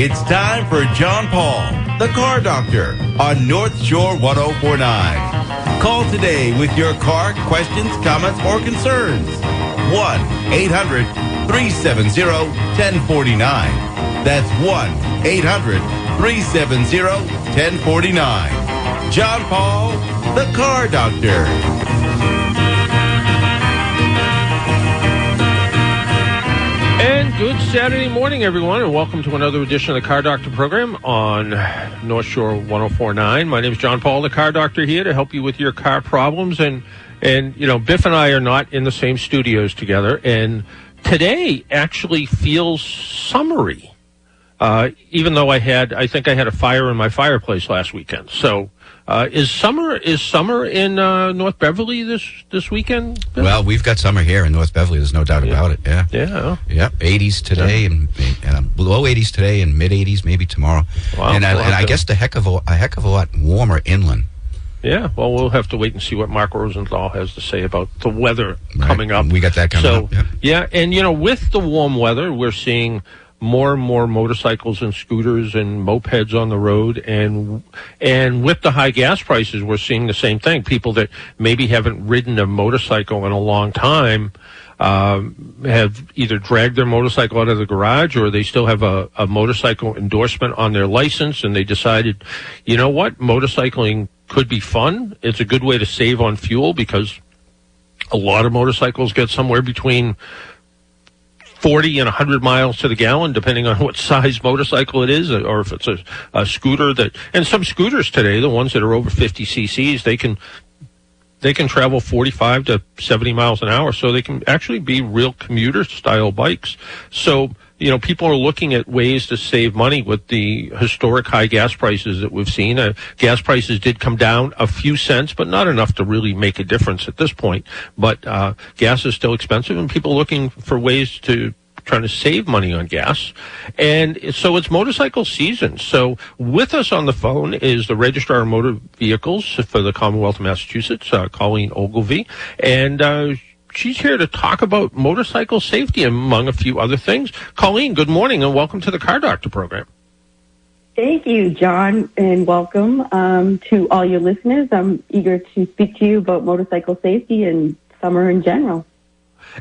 It's time for John Paul, the Car Doctor, on North Shore 1049. Call today with your car questions, comments, or concerns. 1-800-370-1049. That's 1-800-370-1049. John Paul, the Car Doctor. And good Saturday morning, everyone, and welcome to another edition of the Car Doctor program on North Shore 1049. My name is John Paul, the Car Doctor, here to help you with your car problems. And you know, Biff and I are not in the same studios together, and today actually feels summery. Even though I think I had a fire in my fireplace last weekend. So, is summer in North Beverly this weekend? Well, we've got summer here in North Beverly. There's no doubt about it. Yeah. Yeah. Yep. 80s today and below 80s today and mid 80s maybe tomorrow. Wow. And I guess a heck of a lot warmer inland. Yeah. Well, we'll have to wait and see what Mark Rosenthal has to say about the weather coming up. We got that coming up. Yeah. And you know, with the warm weather, we're seeing more and more motorcycles and scooters and mopeds on the road, and with the high gas prices, we're seeing the same thing. People that maybe haven't ridden a motorcycle in a long time have either dragged their motorcycle out of the garage, or they still have a motorcycle endorsement on their license, and they decided, you know what, motorcycling could be fun. It's a good way to save on fuel, because a lot of motorcycles get somewhere between 40 and 100 miles to the gallon, depending on what size motorcycle it is, or if it's a scooter and some scooters today, the ones that are over 50 cc's, they can travel 45 to 70 miles an hour, so they can actually be real commuter style bikes. So, you know, people are looking at ways to save money with the historic high gas prices that we've seen. Gas prices did come down a few cents, but not enough to really make a difference at this point. But gas is still expensive, and people are looking for ways to trying to save money on gas. And so it's motorcycle season. So with us on the phone is the Registrar of Motor Vehicles for the Commonwealth of Massachusetts, Colleen Ogilvie. And she's here to talk about motorcycle safety, among a few other things. Colleen, good morning, and welcome to the Car Doctor program. Thank you, John, and welcome to all your listeners. I'm eager to speak to you about motorcycle safety and summer in general.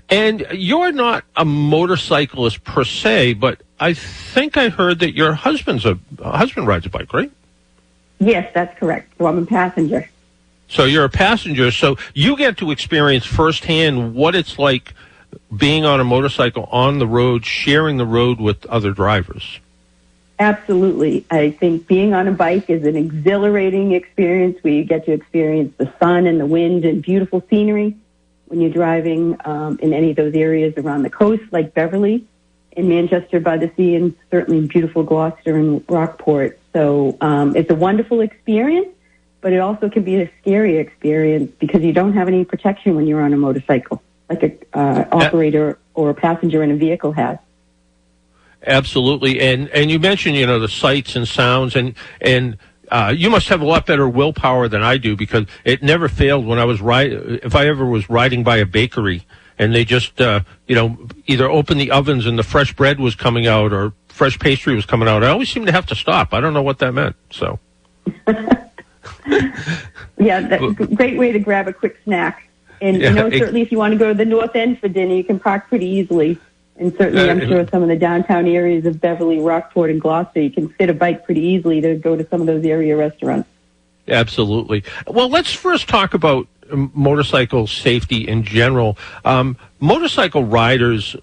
And you're not a motorcyclist per se, but I think I heard that your husband rides a bike, right? Yes, that's correct. So I'm a passenger. So you're a passenger, so you get to experience firsthand what it's like being on a motorcycle on the road, sharing the road with other drivers. Absolutely. I think being on a bike is an exhilarating experience where you get to experience the sun and the wind and beautiful scenery when you're driving in any of those areas around the coast, like Beverly, in Manchester by the Sea, and certainly beautiful Gloucester and Rockport. So it's a wonderful experience, but it also can be a scary experience because you don't have any protection when you're on a motorcycle, like a operator or a passenger in a vehicle has. Absolutely. And you mentioned, you know, the sights and sounds, and you must have a lot better willpower than I do, because it never failed when I was if I ever was riding by a bakery and they just, you know, either opened the ovens and the fresh bread was coming out or fresh pastry was coming out, I always seemed to have to stop. I don't know what that meant. So. Yeah, that's a great way to grab a quick snack. And, you know, certainly if you want to go to the North End for dinner, you can park pretty easily. And certainly, I'm sure some of the downtown areas of Beverly, Rockport, and Gloucester, you can fit a bike pretty easily to go to some of those area restaurants. Absolutely. Well, let's first talk about motorcycle safety in general. Motorcycle riders,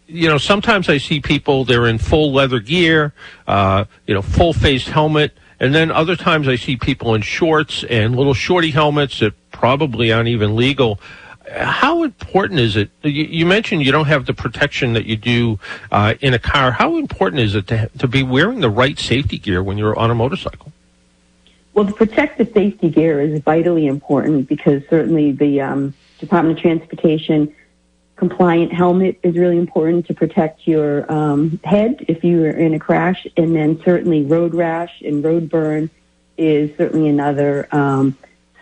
you know, sometimes I see people, they're in full leather gear, you know, full-faced helmet, and then other times I see people in shorts and little shorty helmets that probably aren't even legal. How important is it? You mentioned you don't have the protection that you do in a car. How important is it to be wearing the right safety gear when you're on a motorcycle? Well, the protective safety gear is vitally important because certainly the Department of Transportation compliant helmet is really important to protect your head if you are in a crash, and then certainly road rash and road burn is certainly another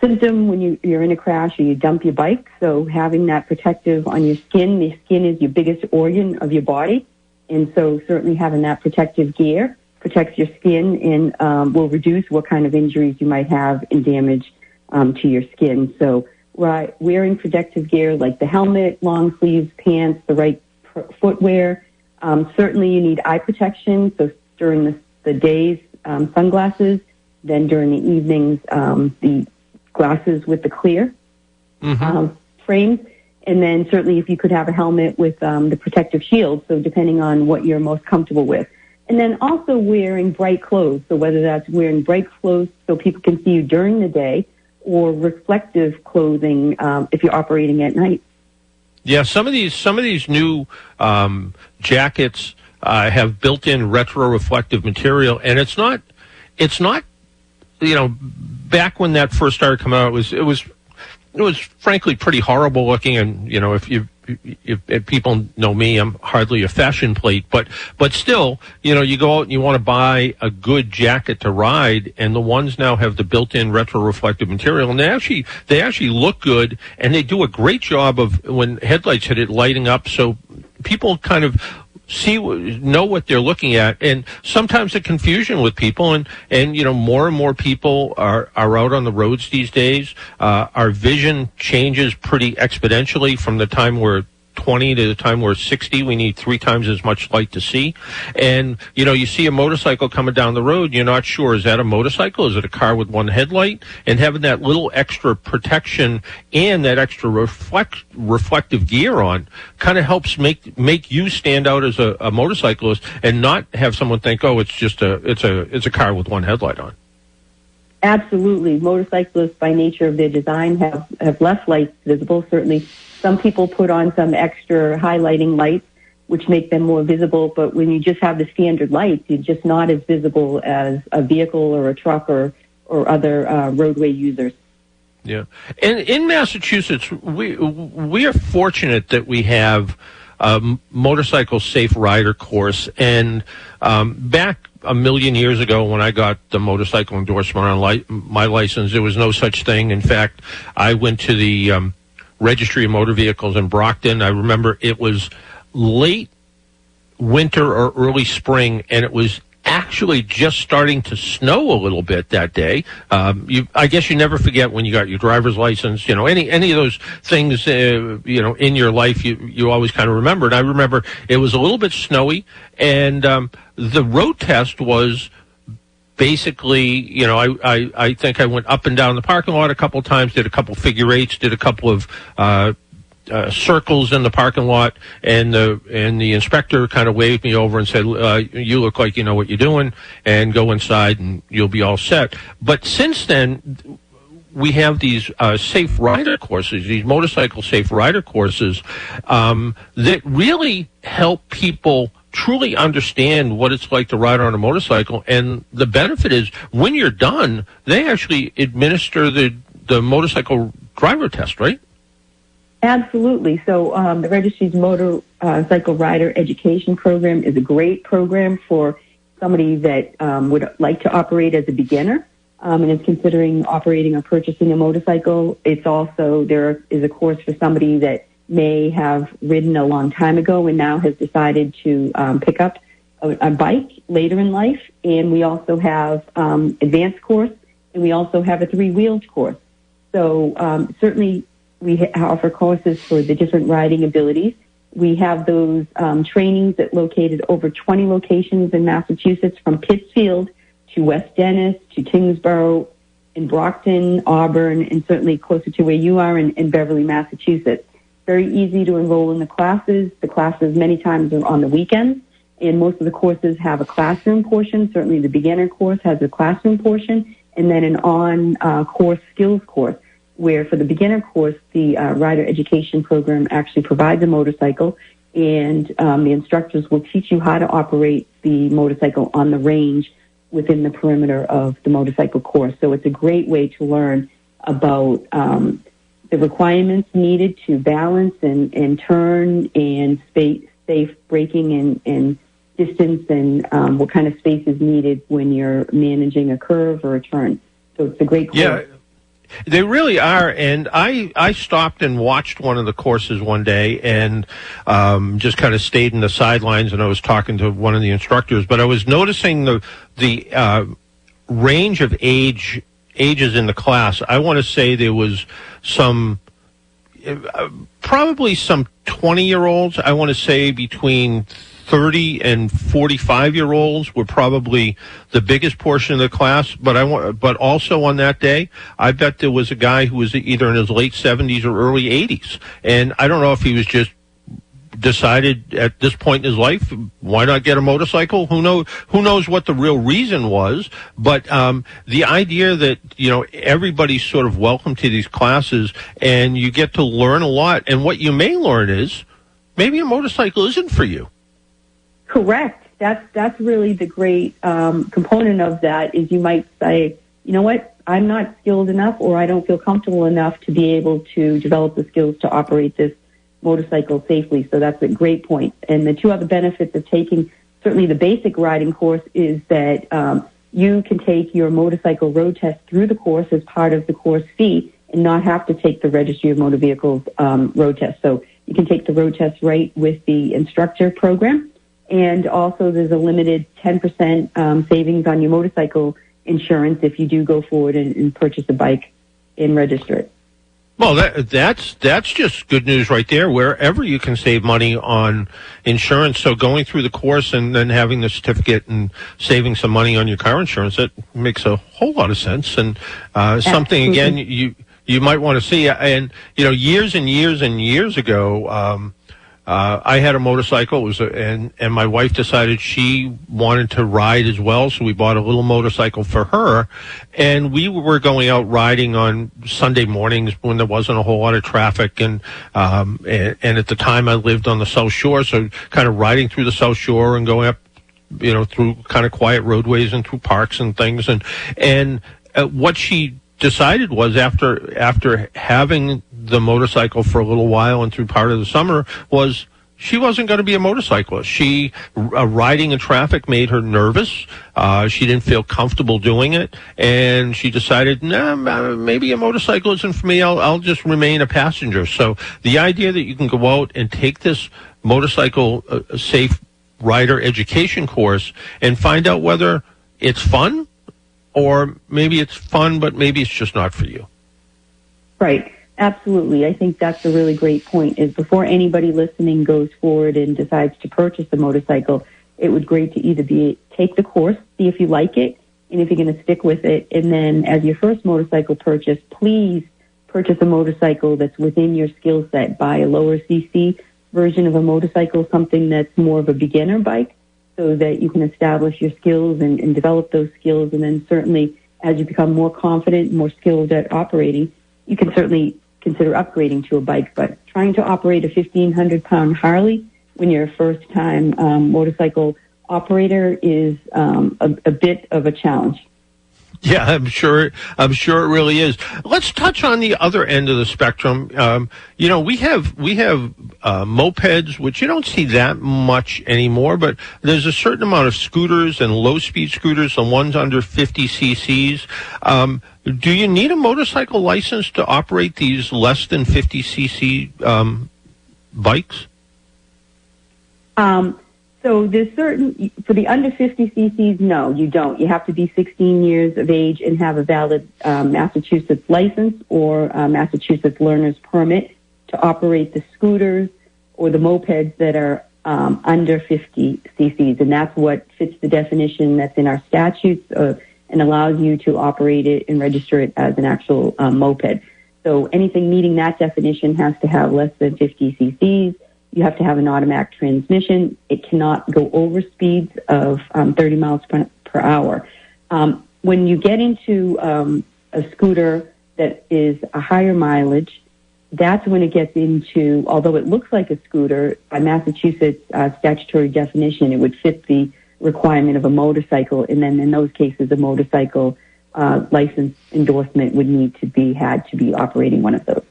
symptom when you're in a crash or you dump your bike. So having that protective on your skin, the skin is your biggest organ of your body. And so certainly having that protective gear protects your skin and will reduce what kind of injuries you might have and damage to your skin. So wearing protective gear like the helmet, long sleeves, pants, the right footwear. Certainly you need eye protection. So during the days, sunglasses. Then during the evenings, the glasses with the clear frames. And then certainly if you could have a helmet with the protective shield, so depending on what you're most comfortable with. And then also wearing bright clothes, so whether that's wearing bright clothes so people can see you during the day or reflective clothing if you're operating at night. Yeah, some of these new jackets have built-in retro-reflective material, and it's not, back when that first started coming out, it was frankly pretty horrible looking, and if people know me, I'm hardly a fashion plate, but still, you go out and you want to buy a good jacket to ride, and the ones now have the built-in retro-reflective material, and they actually look good, and they do a great job of, when headlights hit it, lighting up, so people kind of know what they're looking at. And sometimes the confusion with people, and more and more people are out on the roads these days. Our vision changes pretty exponentially from the time we're 20 to the time we're 60. We need 3 times as much light to see. And, you see a motorcycle coming down the road, you're not sure, is that a motorcycle? Is it a car with one headlight? And having that little extra protection and that extra reflective gear on kind of helps make you stand out as a motorcyclist and not have someone think, oh, it's just it's a car with one headlight on. Absolutely. Motorcyclists, by nature of their design, have less lights visible. Certainly, some people put on some extra highlighting lights, which make them more visible. But when you just have the standard lights, you're just not as visible as a vehicle or a truck or other roadway users. Yeah. And in Massachusetts, we are fortunate that we have a motorcycle safe rider course. And back a million years ago when I got the motorcycle endorsement on my license, there was no such thing. In fact, I went to the Registry of Motor Vehicles in Brockton. I remember it was late winter or early spring, and it was actually just starting to snow a little bit that day. I guess you never forget when you got your driver's license, any of those things, in your life, you always kind of remember. And I remember it was a little bit snowy, and the road test was basically, I think I went up and down the parking lot a couple of times, did a couple figure eights, did a couple of circles in the parking lot, and the inspector kind of waved me over and said, you look like you know what you're doing, and go inside and you'll be all set. But since then, we have these safe rider courses, these motorcycle safe rider courses, that really help people truly understand what it's like to ride on a motorcycle. And the benefit is, when you're done, they actually administer the motorcycle driver test, right? Absolutely. So the Registry's Motorcycle Rider Education Program is a great program for somebody that would like to operate as a beginner and is considering operating or purchasing a motorcycle. It's also, there is a course for somebody that may have ridden a long time ago and now has decided to pick up a bike later in life. And we also have advanced course, and we also have a 3-wheeled course. So certainly we offer courses for the different riding abilities. We have those trainings that located over 20 locations in Massachusetts, from Pittsfield to West Dennis to Tingsboro, in Brockton, Auburn, and certainly closer to where you are in Beverly, Massachusetts. Very easy to enroll in the classes. The classes many times are on the weekends, and most of the courses have a classroom portion. Certainly the beginner course has a classroom portion, and then an on-course skills course, where for the beginner course, the rider education program actually provides a motorcycle, and the instructors will teach you how to operate the motorcycle on the range within the perimeter of the motorcycle course. So it's a great way to learn about the requirements needed to balance and turn and safe braking and distance, and what kind of space is needed when you're managing a curve or a turn. So it's a great course. They really are, and I stopped and watched one of the courses one day and just kind of stayed in the sidelines, and I was talking to one of the instructors, but I was noticing the range of ages in the class. I want to say there was probably some 20-year-olds. I want to say between 30 and 45-year-olds were probably the biggest portion of the class. But also on that day, I bet there was a guy who was either in his late 70s or early 80s. And I don't know if he was just decided at this point in his life, why not get a motorcycle? Who knows what the real reason was? But the idea that, everybody's sort of welcome to these classes and you get to learn a lot. And what you may learn is maybe a motorcycle isn't for you. Correct. That's really the great component of that is you might say, you know what, I'm not skilled enough or I don't feel comfortable enough to be able to develop the skills to operate this motorcycle safely. So that's a great point. And the two other benefits of taking certainly the basic riding course is that you can take your motorcycle road test through the course as part of the course fee and not have to take the Registry of Motor Vehicles road test. So you can take the road test right with the instructor program. And also there's a limited 10% savings on your motorcycle insurance if you do go forward and purchase a bike and register it. Well, that's just good news right there, wherever you can save money on insurance. So going through the course and then having the certificate and saving some money on your car insurance, that makes a whole lot of sense. And something, again, you might want to see. And, years and years and years ago, I had a motorcycle. And my wife decided she wanted to ride as well, so we bought a little motorcycle for her. And we were going out riding on Sunday mornings when there wasn't a whole lot of traffic. And at the time I lived on the South Shore, so kind of riding through the South Shore and going up, through kind of quiet roadways and through parks and things. And what she decided was after having the motorcycle for a little while and through part of the summer was she wasn't going to be a motorcyclist. Riding in traffic made her nervous. She didn't feel comfortable doing it, and she decided, maybe a motorcycle isn't for me. I'll just remain a passenger. So the idea that you can go out and take this motorcycle safe rider education course and find out whether it's fun or maybe it's fun, but maybe it's just not for you. Right. Absolutely. I think that's a really great point, is before anybody listening goes forward and decides to purchase a motorcycle, it would be great to either take the course, see if you like it, and if you're going to stick with it. And then as your first motorcycle purchase, please purchase a motorcycle that's within your skill set. Buy a lower CC version of a motorcycle, something that's more of a beginner bike, so that you can establish your skills and develop those skills. And then certainly as you become more confident, more skilled at operating, you can certainly consider upgrading to a bike. But trying to operate a 1,500-pound Harley when you're a first-time motorcycle operator is a bit of a challenge. Yeah, I'm sure it really is. Let's touch on the other end of the spectrum. We have mopeds, which you don't see that much anymore, but there's a certain amount of scooters and low-speed scooters, the ones under 50 cc's. Do you need a motorcycle license to operate these less than 50 cc bikes? So there's for the under 50 cc's, no, you don't. You have to be 16 years of age and have a valid Massachusetts license or Massachusetts learner's permit to operate the scooters or the mopeds that are under 50 cc's. And that's what fits the definition that's in our statutes and allows you to operate it and register it as an actual moped. So anything meeting that definition has to have less than 50 cc's. You have to have an automatic transmission. It cannot go over speeds of 30 miles per hour. When you get into a scooter that is a higher mileage, that's when it gets into, although it looks like a scooter, by Massachusetts statutory definition, it would fit the requirement of a motorcycle. And then in those cases, a motorcycle license endorsement would need to be operating one of those.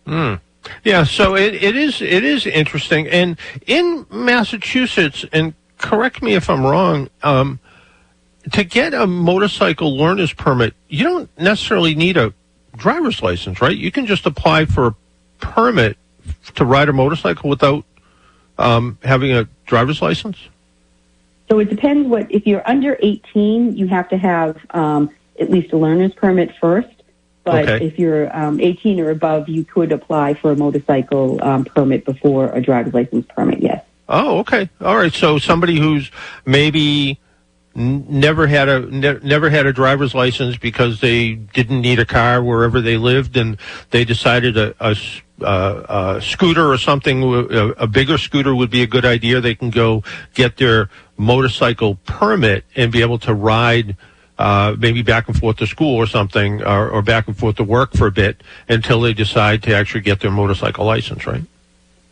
Mm. Yeah, so it is interesting. And in Massachusetts, and correct me if I'm wrong, to get a motorcycle learner's permit, you don't necessarily need a driver's license, right? You can just apply for a permit to ride a motorcycle without having a driver's license? So it depends if you're under 18, you have to have at least a learner's permit first. But if you're 18 or above, you could apply for a motorcycle permit before a driver's license permit, yes. Oh, okay. All right. So somebody who's maybe never had a driver's license because they didn't need a car wherever they lived, and they decided a scooter or something, a bigger scooter would be a good idea. They can go get their motorcycle permit and be able to ride maybe back and forth to school or something, or back and forth to work for a bit until they decide to actually get their motorcycle license, right?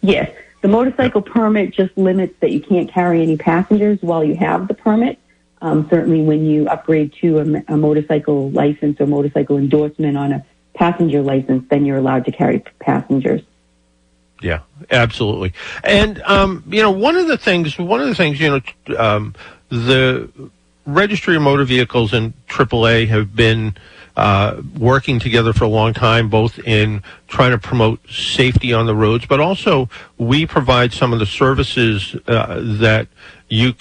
Yes. The motorcycle permit just limits that you can't carry any passengers while you have the permit. Certainly when you upgrade to a motorcycle license or motorcycle endorsement on a passenger license, then you're allowed to carry passengers. Yeah, absolutely. And, one of the things, the Registry of Motor Vehicles and AAA have been working together for a long time, both in trying to promote safety on the roads, but also we provide some of the services that you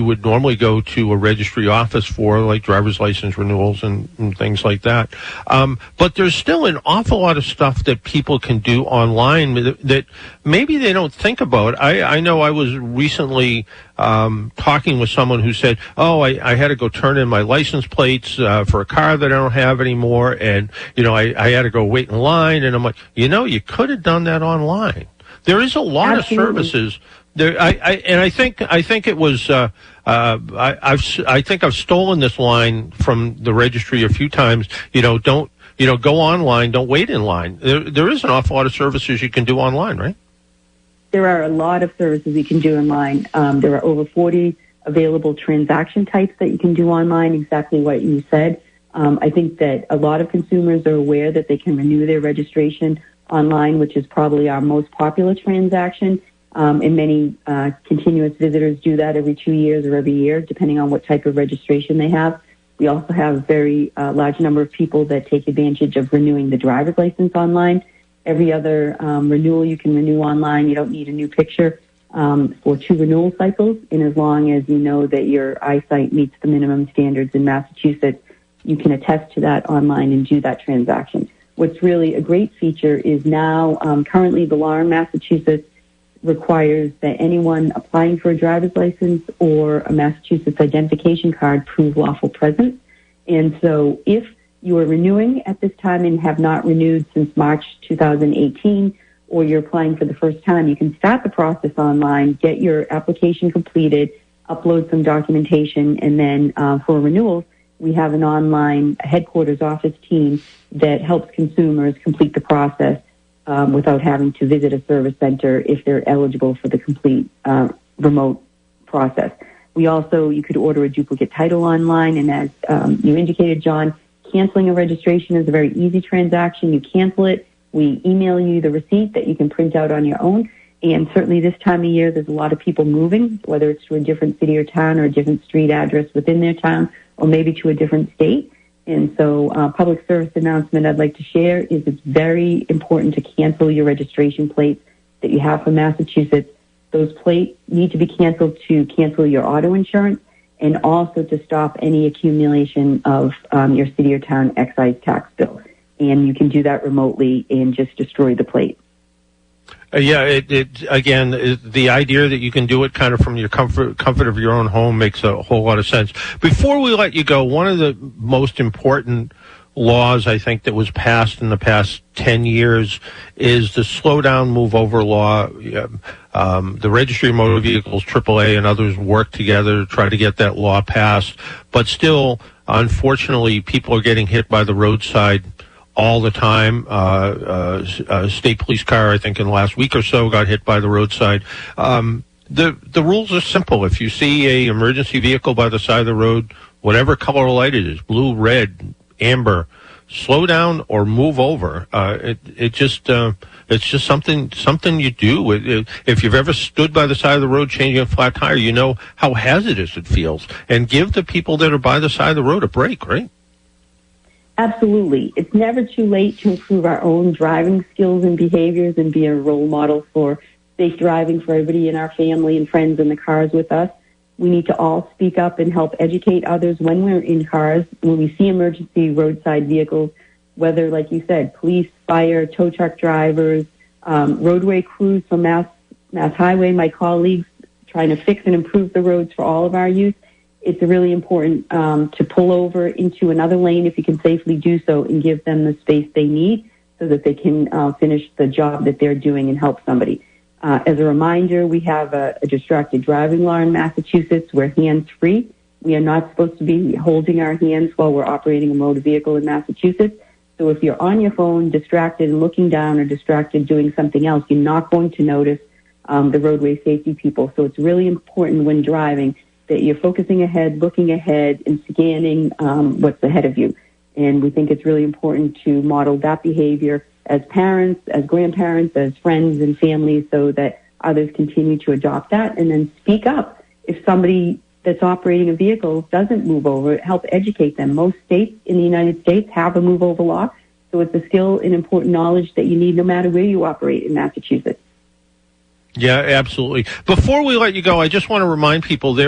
would normally go to a registry office for, like driver's license renewals and things like that. But there's still an awful lot of stuff that people can do online that maybe they don't think about. I know I was recently talking with someone who said, I had to go turn in my license plates for a car that I don't have anymore, and I had to go wait in line, and I'm like, you could have done that online. There is a lot Absolutely. of services there. I think it was. I think I've stolen this line from the registry a few times. Don't go online. Don't wait in line. There is an awful lot of services you can do online, right? There are a lot of services you can do online. There are over 40 available transaction types that you can do online. Exactly what you said. I think that a lot of consumers are aware that they can renew their registration online, which is probably our most popular transaction. And many continuous visitors do that every 2 years or every year, depending on what type of registration they have. We also have a very large number of people that take advantage of renewing the driver's license online. Every other renewal you can renew online. You don't need a new picture for 2 renewal cycles. And as long as you know that your eyesight meets the minimum standards in Massachusetts, you can attest to that online and do that transaction. What's really a great feature is now, currently the law in Massachusetts requires that anyone applying for a driver's license or a Massachusetts identification card prove lawful presence. And so if you are renewing at this time and have not renewed since March 2018, or you're applying for the first time, you can start the process online, get your application completed, upload some documentation, and then for renewals, we have an online headquarters office team that helps consumers complete the process without having to visit a service center if they're eligible for the complete remote process. You could order a duplicate title online, and as you indicated, John, canceling a registration is a very easy transaction. You cancel it, we email you the receipt that you can print out on your own, and certainly this time of year there's a lot of people moving, whether it's to a different city or town or a different street address within their town, or maybe to a different state. And so public service announcement I'd like to share is it's very important to cancel your registration plates that you have for Massachusetts. Those plates need to be canceled to cancel your auto insurance and also to stop any accumulation of your city or town excise tax bill. And you can do that remotely and just destroy the plate. The idea that you can do it kind of from your comfort of your own home makes a whole lot of sense. Before we let you go, one of the most important laws I think that was passed in the past 10 years is the slow down, move over law. The Registry of Motor Vehicles, AAA, and others work together to try to get that law passed. But still, unfortunately, people are getting hit by the roadside all the time. A state police car, I think in the last week or so, got hit by the roadside. The rules are simple. If you see a emergency vehicle by the side of the road, whatever color light it is, blue, red, amber, slow down or move over. It's just something you do. If you've ever stood by the side of the road changing a flat tire, you know how hazardous it feels. And give the people that are by the side of the road a break, right? Absolutely. It's never too late to improve our own driving skills and behaviors and be a role model for safe driving for everybody in our family and friends in the cars with us. We need to all speak up and help educate others when we're in cars, when we see emergency roadside vehicles, whether, like you said, police, fire, tow truck drivers, roadway crews from Mass Highway, my colleagues trying to fix and improve the roads for all of our youth. It's really important to pull over into another lane if you can safely do so and give them the space they need so that they can finish the job that they're doing and help somebody. As a reminder, we have a distracted driving law in Massachusetts. We're hands-free. We are not supposed to be holding our hands while we're operating a motor vehicle in Massachusetts. So if you're on your phone, distracted and looking down or distracted doing something else, you're not going to notice the roadway safety people. So it's really important when driving that you're focusing ahead, looking ahead, and scanning what's ahead of you. And we think it's really important to model that behavior as parents, as grandparents, as friends and families so that others continue to adopt that, and then speak up if somebody that's operating a vehicle doesn't move over, help educate them. Most states in the United States have a move over law, so it's a skill and important knowledge that you need no matter where you operate in Massachusetts. Yeah, absolutely. Before we let you go, I just want to remind people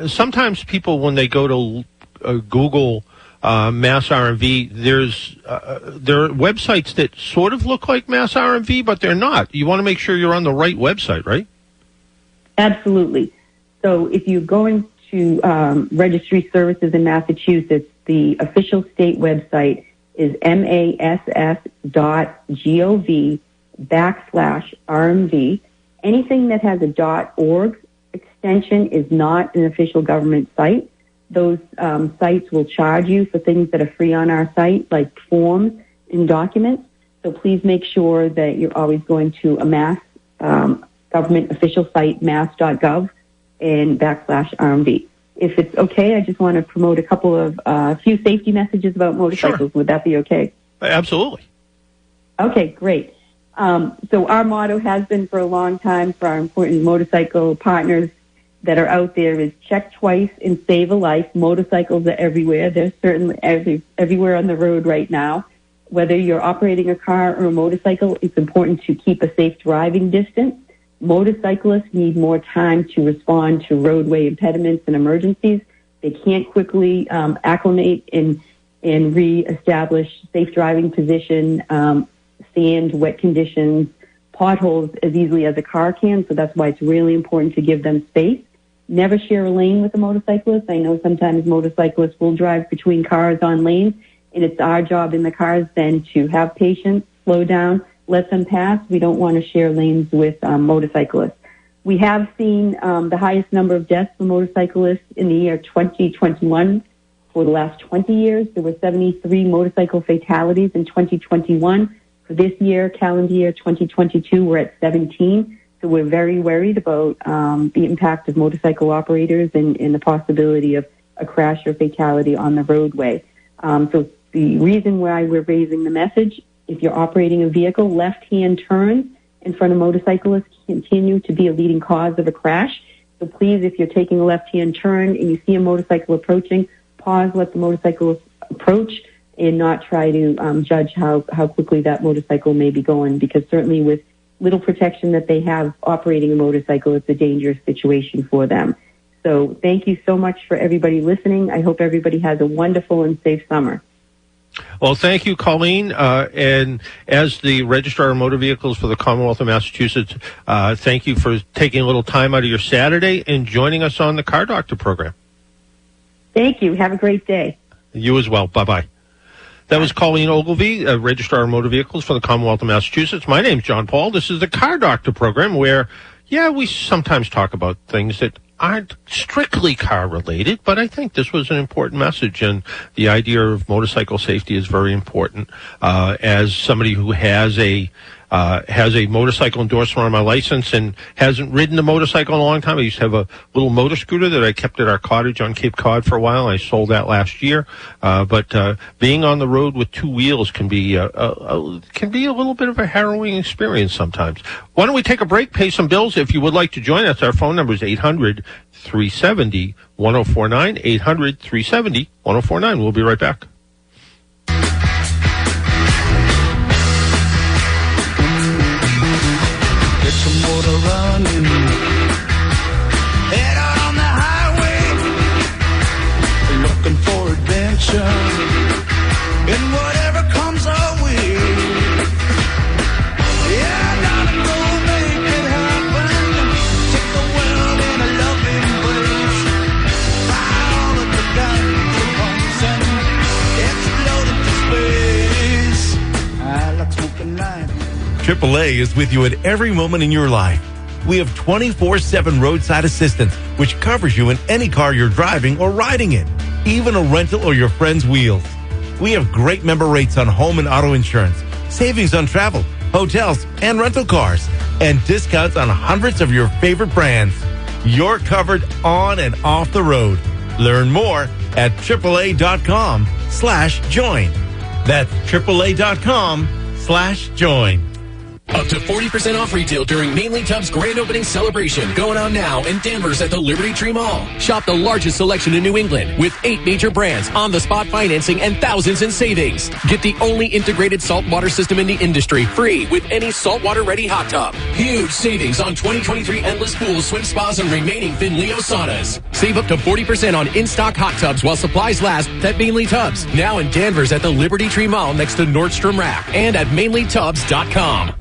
sometimes people, when they go to Google Mass RMV, there are websites that sort of look like Mass RMV, but they're not. You want to make sure you're on the right website, right? Absolutely. So if you're going to Registry Services in Massachusetts, the official state website is mass.gov/RMV. Anything that has a .org extension is not an official government site. Those sites will charge you for things that are free on our site, like forms and documents. So please make sure that you're always going to a Mass government official site, mass.gov and /RMV. If it's okay, I just want to promote a couple of few safety messages about motorcycles. Sure. Would that be okay? Absolutely. Okay, great. So our motto has been for a long time for our important motorcycle partners that are out there is check twice and save a life. Motorcycles are everywhere. They're certainly everywhere on the road right now. Whether you're operating a car or a motorcycle, it's important to keep a safe driving distance. Motorcyclists need more time to respond to roadway impediments and emergencies. They can't quickly acclimate and reestablish safe driving position, sand, wet conditions, potholes as easily as a car can. So that's why it's really important to give them space. Never share a lane with a motorcyclist. I know sometimes motorcyclists will drive between cars on lanes, and it's our job in the cars then to have patience, slow down, let them pass. We don't want to share lanes with motorcyclists. We have seen the highest number of deaths for motorcyclists in the year 2021. For the last 20 years, there were 73 motorcycle fatalities in 2021. For this year, calendar year 2022, we're at 17. So we're very worried about the impact of motorcycle operators and the possibility of a crash or fatality on the roadway. So the reason why we're raising the message, if you're operating a vehicle, left-hand turns in front of motorcyclists continue to be a leading cause of a crash. So please, if you're taking a left-hand turn and you see a motorcycle approaching, pause, let the motorcycle approach, and not try to judge how quickly that motorcycle may be going, because certainly with little protection that they have operating a motorcycle, it's a dangerous situation for them. So thank you so much for everybody listening. I hope everybody has a wonderful and safe summer. Well, thank you, Colleen. And as the Registrar of Motor Vehicles for the Commonwealth of Massachusetts, thank you for taking a little time out of your Saturday and joining us on the Car Doctor program. Thank you. Have a great day. You as well. Bye-bye. That was Colleen Ogilvie, Registrar of Motor Vehicles for the Commonwealth of Massachusetts. My name's John Paul. This is the Car Doctor program where, we sometimes talk about things that aren't strictly car-related, but I think this was an important message, and the idea of motorcycle safety is very important. As somebody who has a motorcycle endorsement on my license and hasn't ridden a motorcycle in a long time. I used to have a little motor scooter that I kept at our cottage on Cape Cod for a while. I sold that last year. But being on the road with two wheels can be a little bit of a harrowing experience sometimes. Why don't we take a break, pay some bills? If you would like to join us, our phone number is 800-370-1049, 800-370-1049. We'll be right back. motor running. Head out on the highway, looking for adventure, and whatever comes our way. Yeah, gotta go make it happen. Take the world in a loving embrace. Fire all of the guns at once and explode into space. I like smoking light. AAA is with you at every moment in your life. We have 24/7 roadside assistance, which covers you in any car you're driving or riding in, even a rental or your friend's wheels. We have great member rates on home and auto insurance, savings on travel, hotels, and rental cars, and discounts on hundreds of your favorite brands. You're covered on and off the road. Learn more at AAA.com/join. That's AAA.com/join. Up to 40% off retail during Mainly Tub's grand opening celebration going on now in Danvers at the Liberty Tree Mall. Shop the largest selection in New England with 8 major brands, on-the-spot financing, and thousands in savings. Get the only integrated saltwater system in the industry free with any saltwater-ready hot tub. Huge savings on 2023 endless pools, swim spas, and remaining Finleo saunas. Save up to 40% on in-stock hot tubs while supplies last at Mainly Tubs. Now in Danvers at the Liberty Tree Mall next to Nordstrom Rack and at MainlyTubs.com.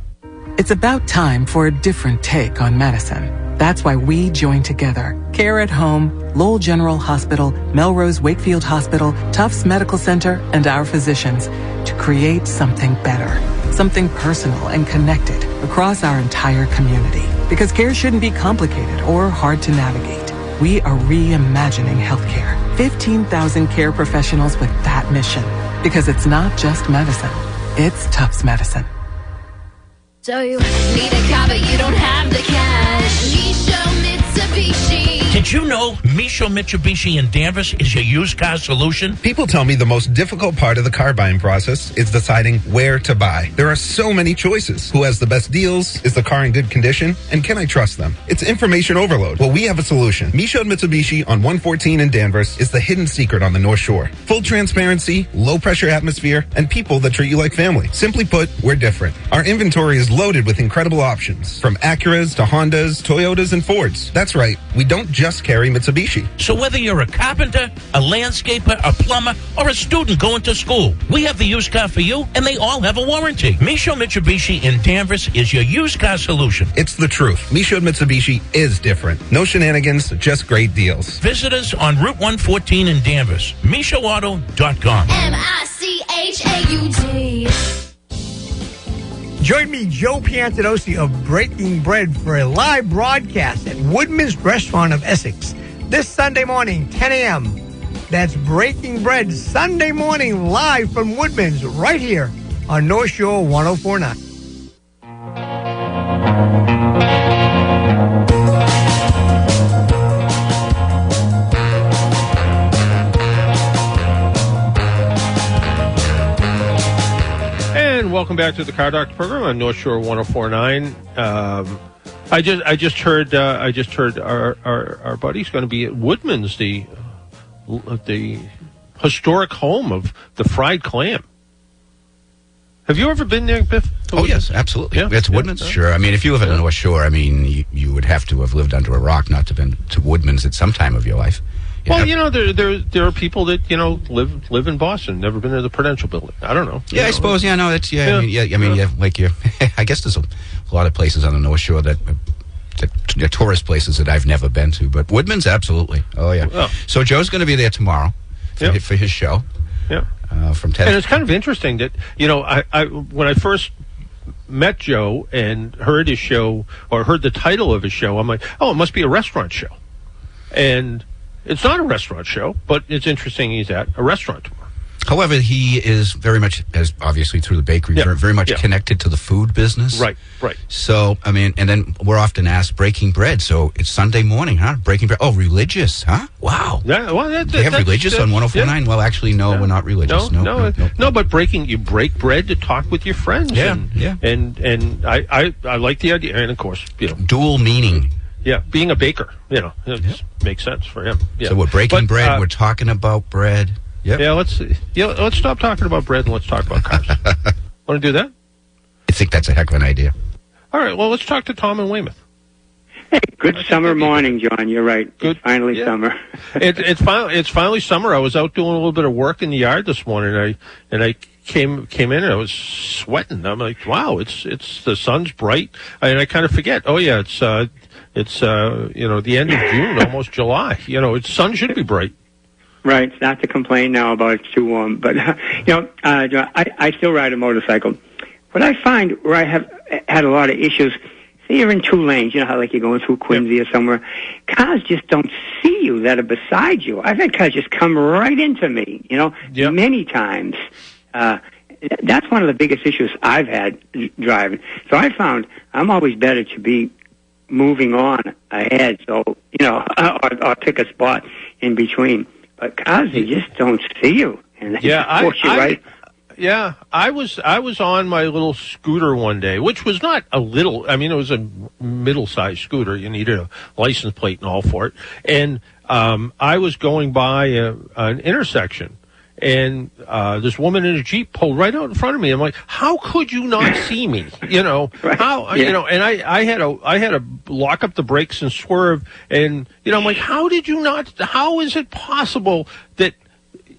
It's about time for a different take on medicine. That's why we joined together. Care at Home, Lowell General Hospital, Melrose Wakefield Hospital, Tufts Medical Center, and our physicians to create something better, something personal and connected across our entire community. Because care shouldn't be complicated or hard to navigate. We are reimagining healthcare. 15,000 care professionals with that mission. Because it's not just medicine, it's Tufts Medicine. So you need a car, but you don't have the cash. Misho Mitsubishi. Did you know Misho Mitsubishi in Danvers is your used car solution? People tell me the most difficult part of the car buying process is deciding where to buy. There are so many choices. Who has the best deals? Is the car in good condition? And can I trust them? It's information overload. Well, we have a solution. Misho Mitsubishi on 114 in Danvers is the hidden secret on the North Shore. Full transparency, low pressure atmosphere, and people that treat you like family. Simply put, we're different. Our inventory is loaded with incredible options, from Acuras to Hondas, Toyotas, and Fords. That's right, we don't just carry Mitsubishi. So whether you're a carpenter, a landscaper, a plumber, or a student going to school, we have the used car for you, and they all have a warranty. Misho Mitsubishi in Danvers is your used car solution. It's the truth. Misho Mitsubishi is different. No shenanigans, just great deals. Visit us on Route 114 in Danvers. MishoAuto.com. MICHAUD. Join me, Joe Piantinosi of Breaking Bread, for a live broadcast at Woodman's Restaurant of Essex this Sunday morning, 10 a.m. That's Breaking Bread, Sunday morning, live from Woodman's, right here on North Shore 104.9. Welcome back to the Car Doctor program on North Shore 104.9. I just heard our buddy's going to be at Woodman's, the historic home of the fried clam. Have you ever been there, Biff? Oh, yes, absolutely. Yeah, it's Woodman's, sure. I mean, if you live in the North Shore, I mean, you would have to have lived under a rock not to have been to Woodman's at some time of your life. Well, there are people that live in Boston, never been to the Prudential Building. I don't know. Yeah, I suppose. Yeah, no, that's I guess there's a lot of places on the North Shore that tourist places that I've never been to, but Woodman's, absolutely. Oh yeah. Oh. So Joe's going to be there tomorrow for his show. Yeah. From 10. And it's kind of interesting that I when I first met Joe and heard his show or heard the title of his show, I'm like, oh, it must be a restaurant show, and it's not a restaurant show, but it's interesting he's at a restaurant tomorrow. However, he is very much, as obviously through the bakery, very much connected to the food business. Right. So, I mean, and then we're often asked Breaking Bread. So it's Sunday morning, huh? Breaking Bread. Oh, religious, huh? Wow. Yeah, well, they have religious on 104.9? Yeah. Well, actually, no, we're not religious. No, but you break bread to talk with your friends. Yeah. And I like the idea. And, of course, dual meaning. Yeah, being a baker, it makes sense for him. Yeah. So we're breaking bread. We're talking about bread. Yep. Yeah, let's stop talking about bread and let's talk about cars. Want to do that? I think that's a heck of an idea. All right, well, let's talk to Tom in Weymouth. Good summer morning, John. You're right. Good. It's finally summer. It's finally summer. I was out doing a little bit of work in the yard this morning, and I came in and I was sweating. I'm like, wow, it's the sun's bright, and I kind of forget. Oh yeah, it's the end of June, almost July. Sun should be bright. Right. It's not to complain now about it's too warm, but John, I still ride a motorcycle. What I find where I have had a lot of issues, say you're in two lanes, how like you're going through Quincy or somewhere, cars just don't see you that are beside you. I've had cars just come right into me, many times. That's one of the biggest issues I've had driving. So I found I'm always better to be moving on ahead, so, or pick a spot in between. But cars, they just don't see you. And they force you right. Yeah, I was on my little scooter one day, which was not a little. I mean, it was a middle-sized scooter. You needed a license plate and all for it. And I was going by an intersection, and this woman in a Jeep pulled right out in front of me. I'm like, how could you not see me? Right. How? Yeah. And I had to lock up the brakes and swerve. And I'm like, how did you not? How is it possible that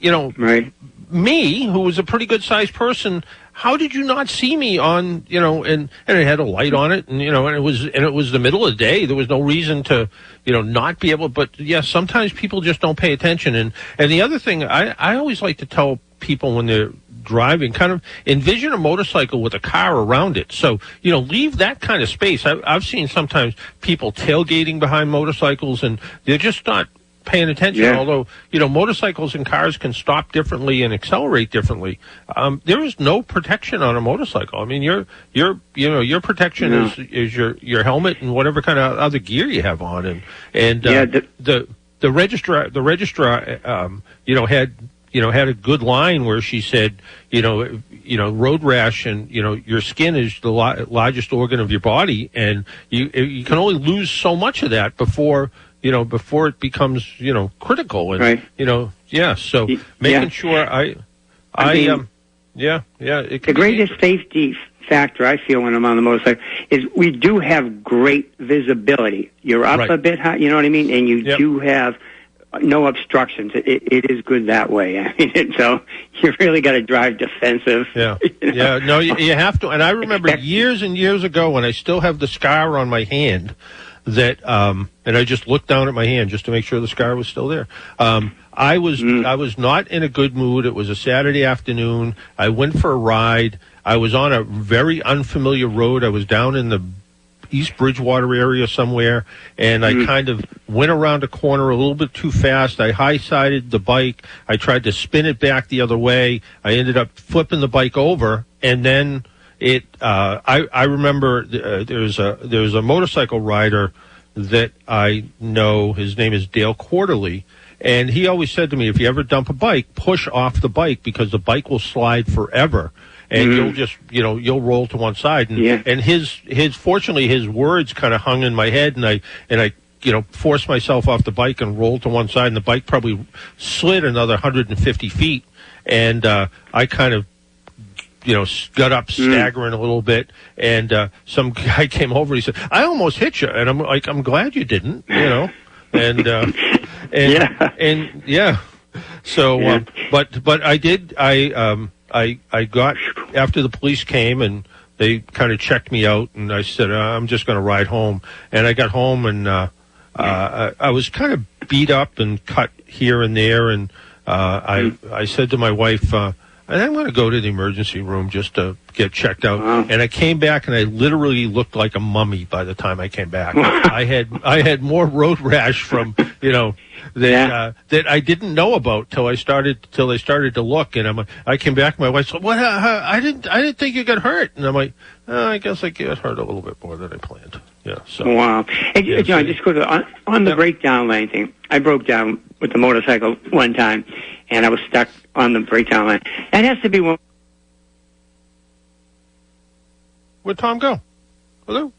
Right. me, who was a pretty good sized person, how did you not see me on, and it had a light on it, and it was the middle of the day. There was no reason to, not be able, but yeah, sometimes people just don't pay attention. And the other thing I always like to tell people when they're driving, kind of envision a motorcycle with a car around it. So, leave that kind of space. I've seen sometimes people tailgating behind motorcycles, and they're just not paying attention. Yeah. Although motorcycles and cars can stop differently and accelerate differently, there is no protection on a motorcycle. I mean, your protection is your helmet and whatever kind of other gear you have on, and the registrar had a good line where she said, road rash and your skin is the largest organ of your body, and you can only lose so much of that before it becomes, critical. And, right. So making sure the greatest safety factor I feel when I'm on the motorcycle is we do have great visibility. You're up a bit high, you know what I mean? And you do have no obstructions. It is good that way. I mean, so you really got to drive defensive. Yeah. Yeah. No, you have to. And I remember years and years ago when I still have the scar on my hand, that and I just looked down at my hand just to make sure the scar was still there. I was not in a good mood. It was a Saturday afternoon. I went for a ride. I was on a very unfamiliar road. I was down in the East Bridgewater area somewhere, and I kind of went around a corner a little bit too fast. I high-sided the bike. I tried to spin it back the other way. I ended up flipping the bike over, and then I remember there's a motorcycle rider that I know. His name is Dale Quarterly, and he always said to me, if you ever dump a bike, push off the bike because the bike will slide forever, and you'll just you'll roll to one side. And his fortunately his words kind of hung in my head, and I forced myself off the bike and rolled to one side, and the bike probably slid another 150 feet, and I kind of got up staggering a little bit, and some guy came over. He said, "I almost hit you," and I'm like, "I'm glad you didn't," So, but I did. I got after the police came and they kind of checked me out, and I said, "I'm just going to ride home." And I got home, and I was kind of beat up and cut here and there, and I said to my wife, and I'm going to go to the emergency room just to get checked out. And I came back, and I literally looked like a mummy by the time I came back. I had more road rash from that I didn't know about till they started to look. And I came back. My wife said, "What? I didn't think you got hurt." And I'm like, I guess I got hurt a little bit more than I planned. Yeah. So wow. Hey, John, just quickly on the breakdown lane thing. I broke down with the motorcycle one time, and I was stuck on the breakdown lane. That has to be one. Where'd Tom go? Hello?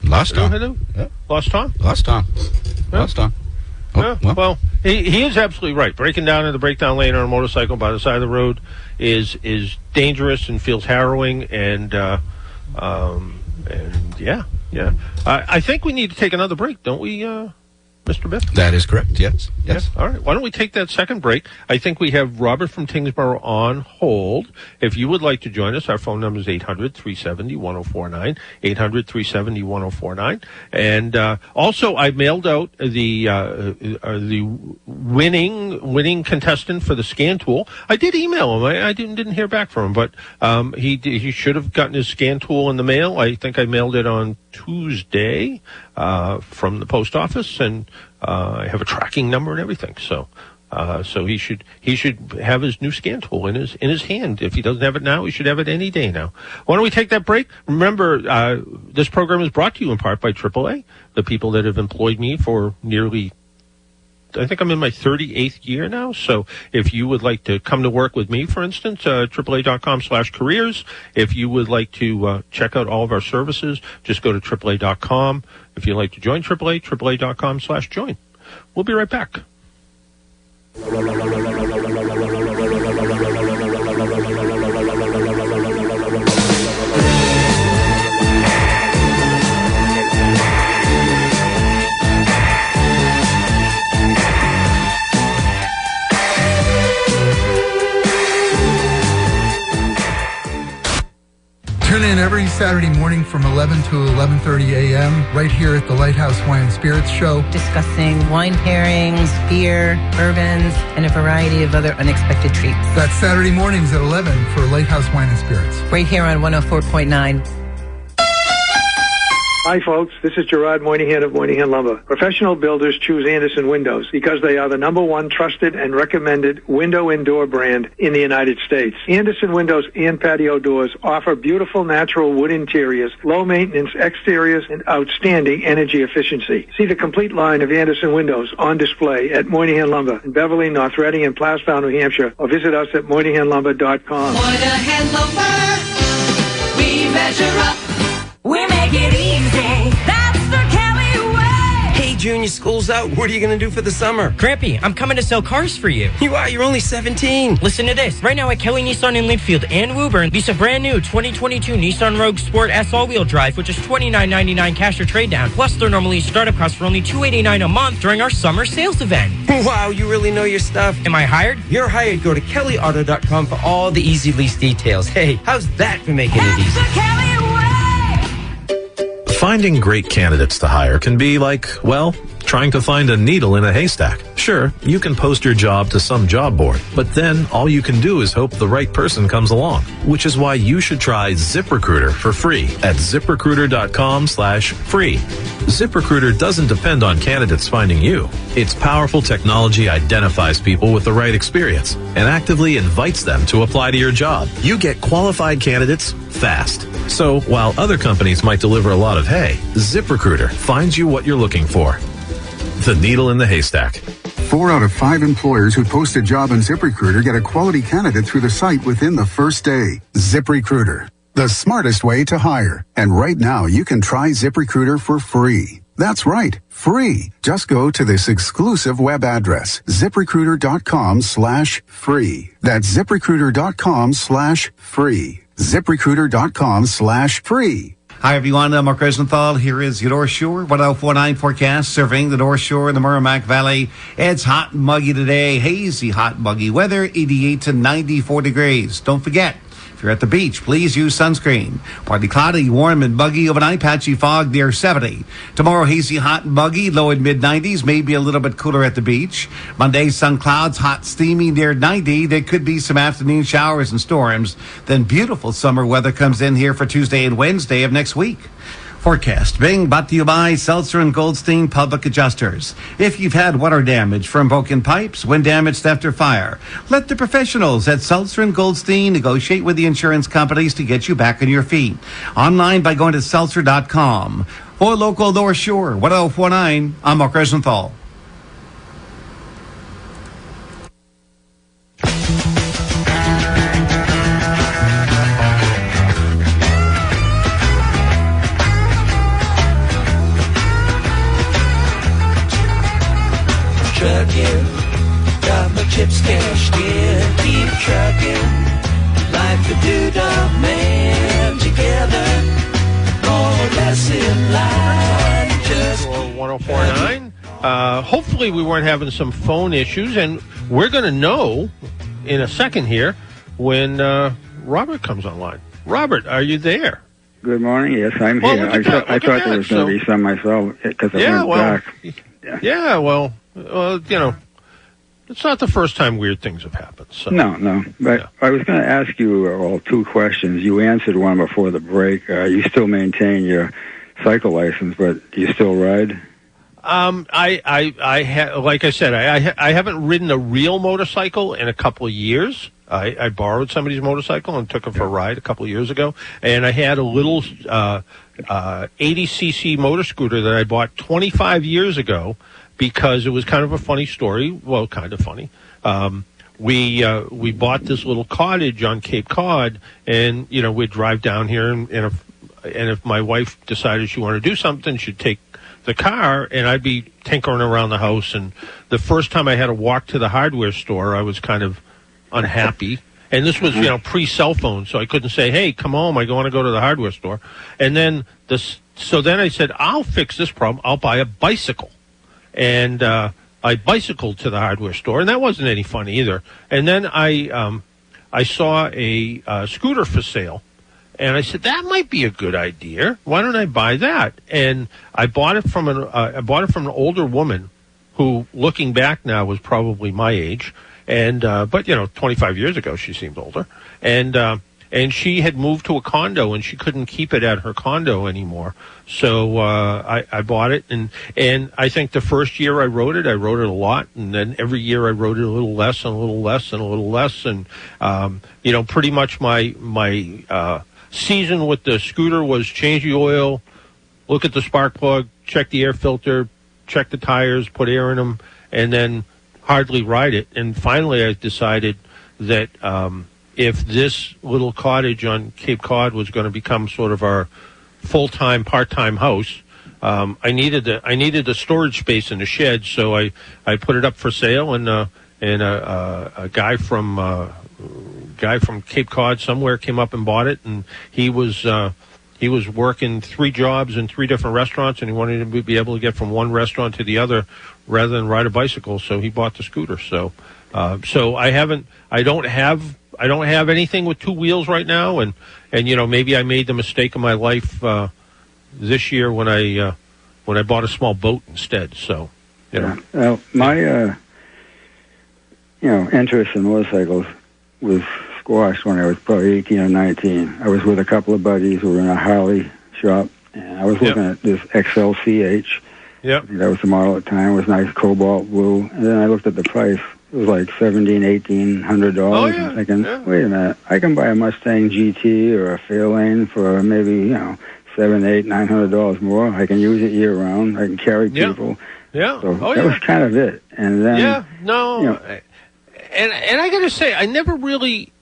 Lost Tom. Hello? Yeah. Lost Tom? Lost Tom. Yeah. Lost Tom. Oh, yeah. Well, he is absolutely right. Breaking down in the breakdown lane on a motorcycle by the side of the road is dangerous and feels harrowing, and yeah, Yeah. I think we need to take another break, don't we, Mr. Biff? That is correct, yes. Yeah. All right. Why don't we take that second break? I think we have Robert from Tingsboro on hold. If you would like to join us, our phone number is 800-370-1049, 800-370-1049. And also, I mailed out the winning contestant for the scan tool. I did email him. I didn't hear back from him, but he should have gotten his scan tool in the mail. I think I mailed it on Tuesday from the post office, and I have a tracking number and everything. So he should have his new scan tool in his hand. If he doesn't have it now, he should have it any day now. Why don't we take that break? Remember, this program is brought to you in part by AAA, the people that have employed me for nearly, I think I'm in my 38th year now. So if you would like to come to work with me, for instance, AAA.com/careers. If you would like to check out all of our services, just go to AAA.com. If you'd like to join AAA, AAA.com/join. We'll be right back. Tune in every Saturday morning from 11 to 11:30 a.m. right here at the Lighthouse Wine and Spirits Show. Discussing wine pairings, beer, bourbons, and a variety of other unexpected treats. That's Saturday mornings at 11 for Lighthouse Wine and Spirits. Right here on 104.9. Hi, folks. This is Gerard Moynihan of Moynihan Lumber. Professional builders choose Anderson Windows because they are the #1 trusted and recommended window and door brand in the United States. Anderson Windows and patio doors offer beautiful natural wood interiors, low maintenance exteriors, and outstanding energy efficiency. See the complete line of Anderson Windows on display at Moynihan Lumber in Beverly, North Reading, and Plastown, New Hampshire, or visit us at MoynihanLumber.com. Moynihan Lumber, we measure up. We make it easy. That's the Kelly way. Hey, Junior, school's out. What are you going to do for the summer? Grampy, I'm coming to sell cars for you. You are? You're only 17. Listen to this. Right now at Kelly Nissan in Linfield and Woburn, lease a brand new 2022 Nissan Rogue Sport S all-wheel drive, which is $29.99 cash or trade down. Plus, their normally startup costs for only $289 a month during our summer sales event. Wow, you really know your stuff. Am I hired? You're hired. Go to kellyauto.com for all the easy lease details. Hey, how's that for making it easy? Finding great candidates to hire can be like, well, trying to find a needle in a haystack. Sure, you can post your job to some job board, but then all you can do is hope the right person comes along, which is why you should try ZipRecruiter for free at ZipRecruiter.com/free. ZipRecruiter doesn't depend on candidates finding you. Its powerful technology identifies people with the right experience and actively invites them to apply to your job. You get qualified candidates fast. So while other companies might deliver a lot of hay, ZipRecruiter finds you what you're looking for. The needle in the haystack. 4 out of 5 employers who post a job on ZipRecruiter get a quality candidate through the site within the first day. ZipRecruiter, the smartest way to hire. And right now, you can try ZipRecruiter for free. That's right, free. Just go to this exclusive web address, ZipRecruiter.com/free. That's ZipRecruiter.com/free. ZipRecruiter.com/free. Hi everyone, I'm Mark Rosenthal. Here is your North Shore 104.9 forecast serving the North Shore and the Merrimack Valley. It's hot and muggy today, hazy, hot and muggy weather, 88 to 94 degrees. Don't forget, if you're at the beach, please use sunscreen. Partly cloudy, warm and muggy overnight, patchy fog near 70. Tomorrow, hazy, hot and muggy, low in mid-90s, maybe a little bit cooler at the beach. Monday, sun clouds, hot, steamy near 90. There could be some afternoon showers and storms. Then beautiful summer weather comes in here for Tuesday and Wednesday of next week. Forecast being brought to you by Seltzer and Goldstein Public Adjusters. If you've had water damage from broken pipes, wind damage, theft, or fire, let the professionals at Seltzer and Goldstein negotiate with the insurance companies to get you back on your feet. Online by going to seltzer.com. For local North Shore 104.9, I'm Mark Rosenthal. Trucking, got my chips cashed in, keep trucking, like the doo-dah man together, more or less in Or 104.9. Hopefully we weren't having some phone issues, and we're going to know in a second here when Robert comes online. Robert, are you there? Good morning. Yes, I'm here. I thought there was going to be some myself because I went back. Yeah, well, it's not the first time weird things have happened. So. No. But I was going to ask you two questions. You answered one before the break. You still maintain your cycle license, but do you still ride? Like I said, I haven't ridden a real motorcycle in a couple of years. I borrowed somebody's motorcycle and took it for a ride a couple of years ago, and I had a little 80cc motor scooter that I bought 25 years ago because it was kind of a funny story. Well, kind of funny. We bought this little cottage on Cape Cod, and we'd drive down here, and if my wife decided she wanted to do something, she'd take the car, and I'd be tinkering around the house. And the first time I had to walk to the hardware store, I was kind of unhappy. And this was, pre-cell phone, so I couldn't say, hey, come home, I want to go to the hardware store. And then then I said, I'll fix this problem. I'll buy a bicycle. And I bicycled to the hardware store, and that wasn't any fun either. And then I saw a scooter for sale. And I said, that might be a good idea. Why don't I buy that? And I bought it from an older woman who, looking back now, was probably my age. And but 25 years ago, she seemed older. And she had moved to a condo, and she couldn't keep it at her condo anymore. So I bought it, and I think the first year I rode it a lot, and then every year I rode it a little less and a little less and a little less, and pretty much my season with the scooter was change the oil, look at the spark plug, check the air filter, check the tires, put air in them, and then hardly ride it. And finally I decided that if this little cottage on Cape Cod was going to become sort of our full-time, part-time house, I needed the storage space in the shed, so I put it up for sale, and a guy from Cape Cod somewhere came up and bought it, and he was working 3 jobs in 3 different restaurants, and he wanted to be able to get from one restaurant to the other rather than ride a bicycle, so he bought the scooter. So I don't have anything with 2 wheels right now, and maybe I made the mistake of my life this year when I bought a small boat instead. So my interest in motorcycles was squashed when I was probably 18 or 19. I was with a couple of buddies who were in a Harley shop, and I was looking at this XLCH. Yeah, that was the model at the time. It was nice cobalt blue, and then I looked at the price. It was like $1,700-$1,800. Oh, yeah. I'm thinking, wait a minute, I can buy a Mustang GT or a Fairlane for maybe $700, $800, $900 more. I can use it year round. I can carry people. Yeah. So that was kind of it. And then and I got to say, I never really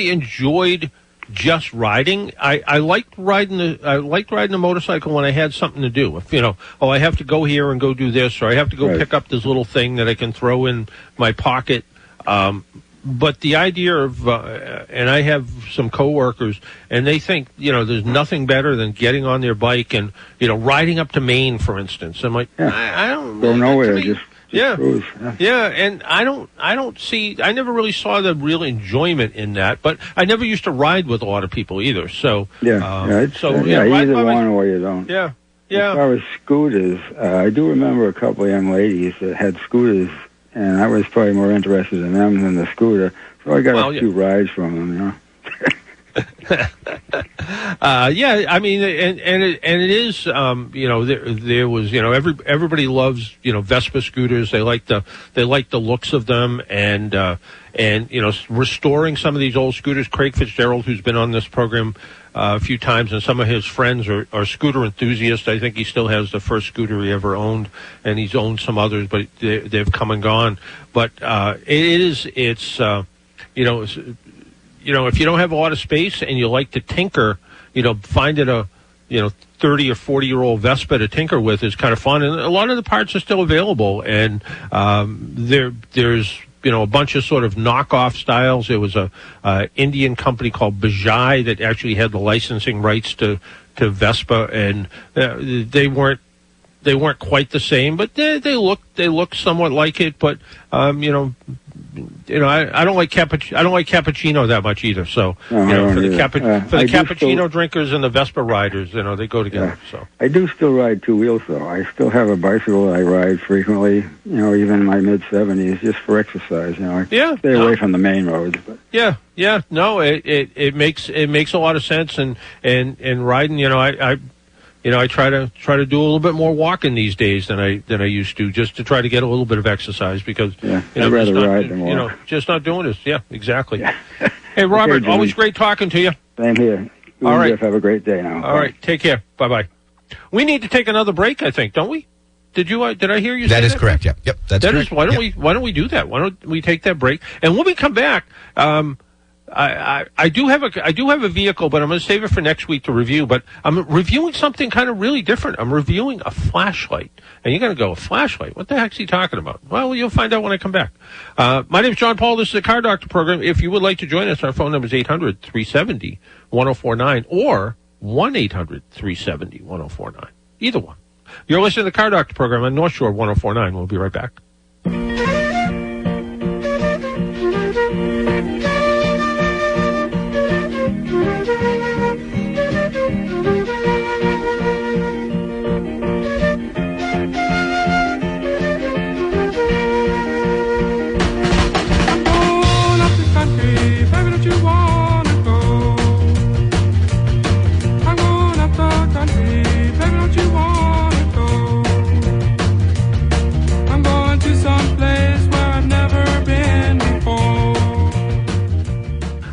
enjoyed just riding. I liked riding the motorcycle when I had something to do. If I have to go here and go do this, or I have to go pick up this little thing that I can throw in my pocket. But the idea of and I have some coworkers, and they think there's nothing better than getting on their bike and riding up to Maine, for instance. I'm like, I don't go nowhere. Just cruise. And I never really saw the real enjoyment in that, but I never used to ride with a lot of people either. So either one or you don't. Yeah. As far as scooters, I do remember a couple of young ladies that had scooters, and I was probably more interested in them than the scooter. So I got a few rides from them, I mean, and it is, there was, everybody loves, Vespa scooters. They like the looks of them, and restoring some of these old scooters. Craig Fitzgerald, who's been on this program a few times, and some of his friends are scooter enthusiasts. I think he still has the first scooter he ever owned, and he's owned some others, but they've come and gone. But if you don't have a lot of space and you like to tinker, finding a 30 or 40-year-old Vespa to tinker with is kind of fun, and a lot of the parts are still available. And there's a bunch of sort of knockoff styles. There was a Indian company called Bajaj that actually had the licensing rights to Vespa, and they weren't quite the same, but they look somewhat like it. But I don't like cappuccino that much either. So for the cappuccino drinkers and the Vespa riders, they go together. Yeah. So I do still ride two wheels though. I still have a bicycle that I ride frequently. Even in my mid-70s, just for exercise. I stay away from the main roads. But no, it makes a lot of sense, and riding. I try to do a little bit more walking these days than I used to, just to try to get a little bit of exercise because I'd rather ride than walk. Just not doing this. Yeah, exactly. Yeah. Hey, Robert, okay, always great talking to you. Same here. You All right, Jeff, have a great day now. All right, take care. Bye. We need to take another break, I think, don't we? Did I hear you? That say is that? correct. Yep. That's correct. Why don't we do that? Why don't we take that break? And when we come back, I do have a vehicle, but I'm going to save it for next week to review. But I'm reviewing something kind of really different. I'm reviewing a flashlight, and you're going to go, a flashlight? What the heck's he talking about? Well, you'll find out when I come back. My name is John Paul. This is the Car Doctor program. If you would like to join us, our phone number is 800-370-1049 or 1-800-370-1049. Either one. You're listening to the Car Doctor program on North Shore 1049. We'll be right back.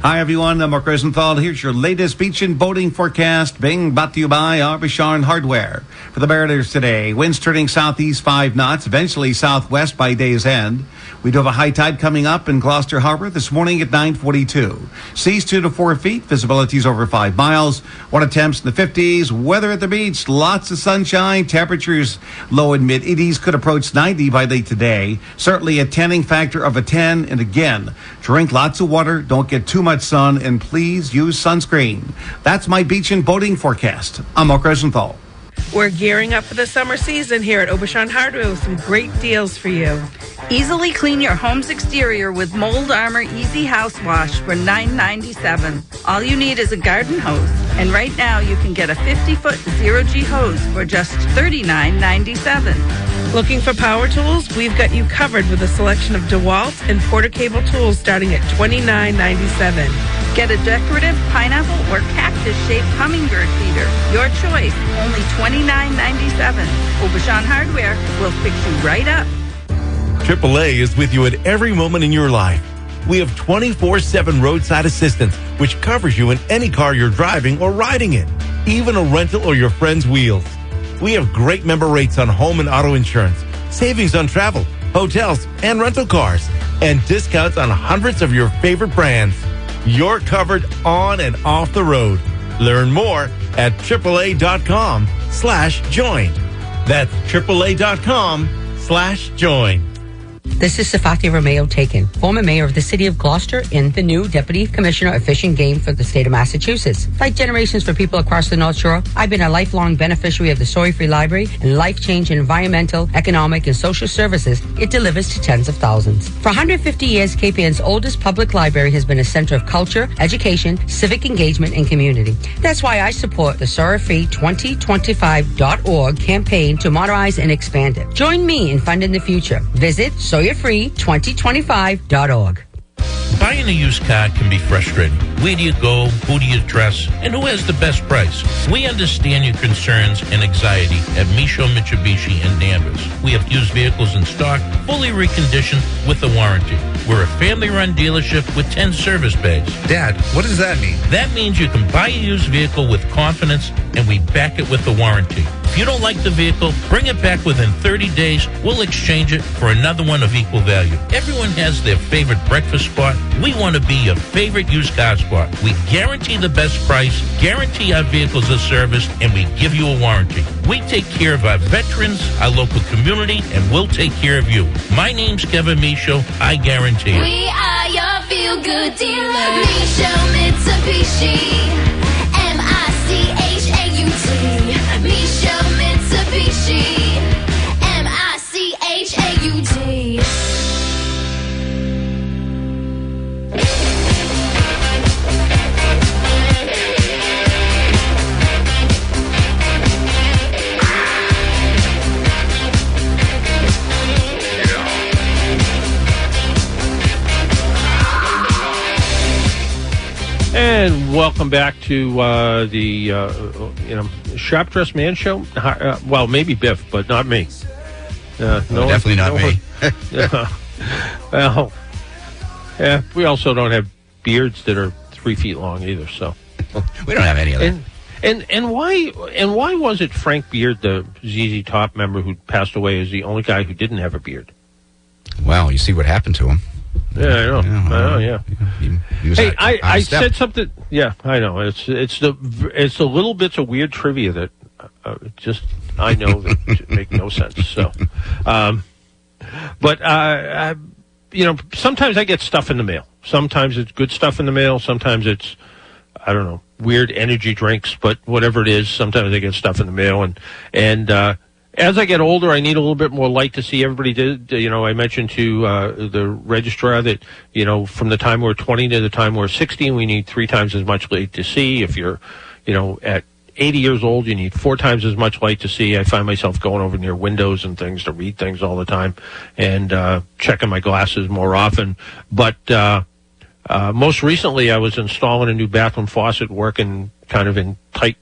Hi, everyone. I'm Mark Rosenthal. Here's your latest beach and boating forecast being brought to you by Arbicharn Hardware. For the Mariners today, winds turning southeast 5 knots, eventually southwest by day's end. We do have a high tide coming up in Gloucester Harbor this morning at 9:42. Seas 2 to 4 feet, visibility's over 5 miles. Water temps in the 50s. Weather at the beach, lots of sunshine. Temperatures low and mid 80s, could approach 90 by late today. Certainly a tanning factor of a 10. And again, drink lots of water, don't get too much sun, and please use sunscreen. That's my beach and boating forecast. I'm Mark Rosenthal. We're gearing up for the summer season here at Ogilvie Hardware with some great deals for you. Easily clean your home's exterior with Mold Armor Easy House Wash for $9.97. All you need is a garden hose. And right now you can get a 50-foot zero-G hose for just $39.97. Looking for power tools? We've got you covered with a selection of DeWalt and Porter Cable tools starting at $29.97. Get a decorative pineapple or cactus-shaped hummingbird feeder. Your choice, only $29.97. Aubuchon Hardware will fix you right up. AAA is with you at every moment in your life. We have 24/7 roadside assistance, which covers you in any car you're driving or riding in, even a rental or your friend's wheels. We have great member rates on home and auto insurance, savings on travel, hotels, and rental cars, and discounts on hundreds of your favorite brands. You're covered on and off the road. Learn more at AAA.com/join. That's AAA.com/join. This is Safati Romeo Taken, former mayor of the city of Gloucester and the new Deputy Commissioner of Fish and Game for the state of Massachusetts. Like generations for people across the North Shore, I've been a lifelong beneficiary of the Sawyer Free Library and life-changing environmental, economic, and social services it delivers to tens of thousands. For 150 years, Cape Ann's oldest public library has been a center of culture, education, civic engagement, and community. That's why I support the SawyerFree2025.org campaign to modernize and expand it. Join me in funding the future. Visit SawyerFree2025.org. Buying a used car can be frustrating. Where do you go? Who do you trust? And who has the best price? We understand your concerns and anxiety at Micho Mitsubishi in Danvers. We have used vehicles in stock, fully reconditioned with a warranty. We're a family-run dealership with 10 service bays. Dad, what does that mean? That means you can buy a used vehicle with confidence, and we back it with a warranty. If you don't like the vehicle, bring it back within 30 days. We'll exchange it for another one of equal value. Everyone has their favorite breakfast spot. We want to be your favorite used car spot. We guarantee the best price, guarantee our vehicles are serviced, and we give you a warranty. We take care of our veterans, our local community, and we'll take care of you. My name's Kevin Michaud. I guarantee it. We are your feel-good dealer. Michaud Mitsubishi. M-I-C-H-A-U-T. Michaud Mitsubishi. M-I-C-H-A-U-T. And welcome back to the Sharp Dressed Man Show. Well, maybe Biff, but not me. Definitely not me. Well, we also don't have beards that are 3 feet long either. So we don't have any of that. And why was it Frank Beard, the ZZ Top member who passed away, is the only guy who didn't have a beard? Well, you see what happened to him. Yeah, I know. Yeah. He was I said something. Yeah, I know. It's the little bits of weird trivia that just I know that make no sense. So, but sometimes I get stuff in the mail. Sometimes it's good stuff in the mail. Sometimes it's weird energy drinks. But whatever it is, sometimes I get stuff in the mail, and as I get older, I need a little bit more light to see. Everybody did, I mentioned to the registrar that, from the time we're 20 to the time we're 60, we need 3 times as much light to see. If you're, at 80 years old, you need 4 times as much light to see. I find myself going over near windows and things to read things all the time and checking my glasses more often. But most recently, I was installing a new bathroom faucet, working kind of in tight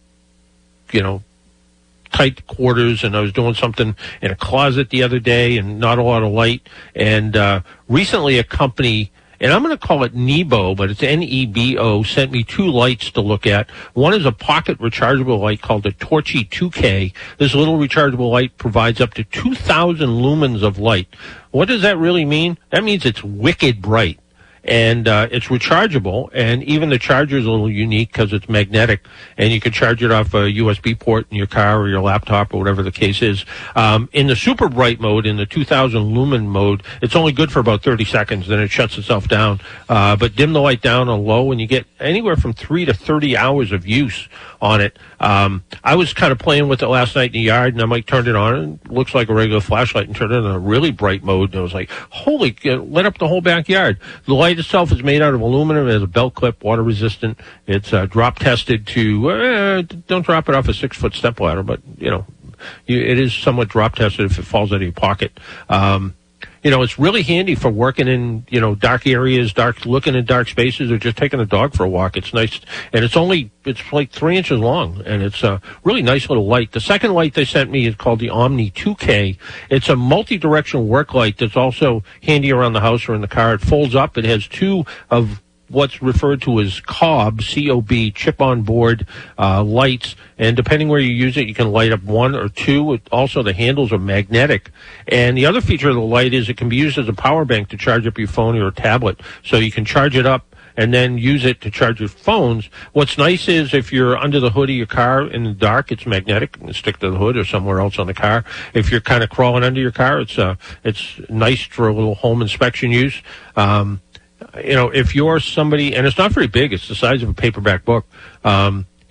quarters, and I was doing something in a closet the other day and not a lot of light. And recently a company, and I'm going to call it Nebo, but it's N-E-B-O, sent me 2 lights to look at. One is a pocket rechargeable light called the Torchy 2K. This little rechargeable light provides up to 2,000 lumens of light. What does that really mean? That means it's wicked bright. And it's rechargeable, and even the charger is a little unique because it's magnetic, and you can charge it off a USB port in your car or your laptop or whatever the case is. In the super bright mode, in the 2,000 lumen mode, it's only good for about 30 seconds, then it shuts itself down. But dim the light down on low, and you get anywhere from 3 to 30 hours of use on it. I was kind of playing with it last night in the yard, and I turned it on, and it looks like a regular flashlight, and turned it in a really bright mode, and I was like, holy, lit up the whole backyard. The light itself is made out of aluminum. It has a belt clip, water resistant. It's drop tested to, don't drop it off a 6-foot step ladder, but, it is somewhat drop tested if it falls out of your pocket. It's really handy for working in, dark areas, looking in dark spaces, or just taking a dog for a walk. It's nice. And it's like 3 inches long, and it's a really nice little light. The second light they sent me is called the Omni 2K. It's a multi-directional work light that's also handy around the house or in the car. It folds up. It has 2 of what's referred to as COB, C-O-B, chip-on-board lights, and depending where you use it, you can light up 1 or 2. Also, the handles are magnetic. And the other feature of the light is it can be used as a power bank to charge up your phone or a tablet. So you can charge it up and then use it to charge your phones. What's nice is if you're under the hood of your car in the dark, it's magnetic. You can stick to the hood or somewhere else on the car. If you're kind of crawling under your car, it's nice for a little home inspection use. If you're somebody, and it's not very big, it's the size of a paperback book.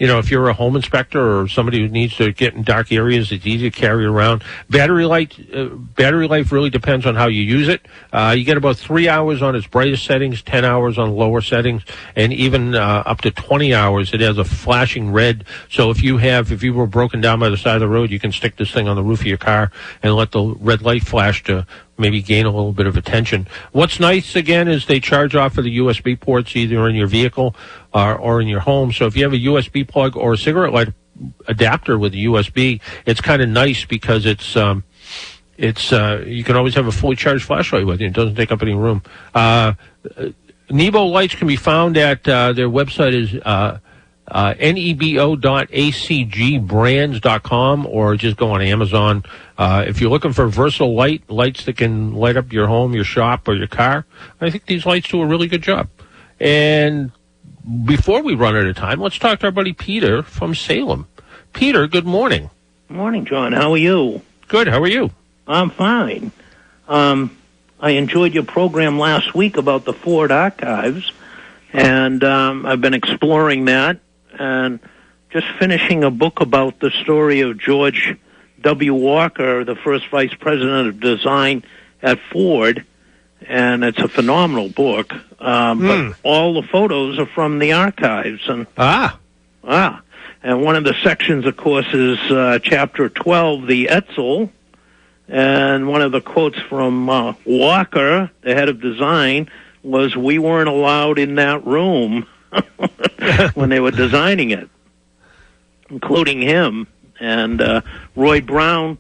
If you're a home inspector or somebody who needs to get in dark areas, it's easy to carry around. Battery life really depends on how you use it. You get about 3 hours on its brightest settings, 10 hours on lower settings, and even up to 20 hours. It has a flashing red. So if you were broken down by the side of the road, you can stick this thing on the roof of your car and let the red light flash to maybe gain a little bit of attention. What's nice, again, is they charge off of the USB ports either in your vehicle or in your home. So if you have a USB plug or a cigarette light adapter with a USB, it's kind of nice because it's you can always have a fully charged flashlight with you. It doesn't take up any room. Nebo lights can be found at their website is nebo.acgbrands.com, or just go on Amazon. If you're looking for versatile lights that can light up your home, your shop, or your car, I think these lights do a really good job. And before we run out of time, let's talk to our buddy Peter from Salem. Peter, good morning. Morning, John. How are you? Good. How are you? I'm fine. I enjoyed your program last week about the Ford archives, and I've been exploring that and just finishing a book about the story of George W. Walker, the first vice president of design at Ford, and it's a phenomenal book. But all the photos are from the archives. And and one of the sections, of course, is Chapter 12, the Etzel. And one of the quotes from Walker, the head of design, was, "We weren't allowed in that room." When they were designing it, including him. And Roy Brown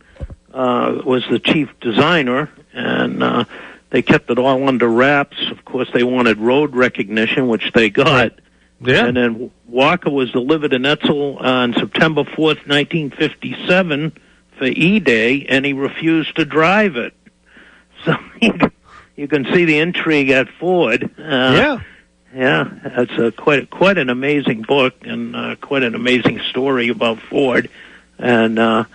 was the chief designer, and they kept it all under wraps. Of course, they wanted road recognition, which they got. Yeah. And then Walker was delivered in Etzel on September 4th, 1957 for E-Day, and he refused to drive it. So you can see the intrigue at Ford. Yeah, it's quite an amazing book and quite an amazing story about Ford. And the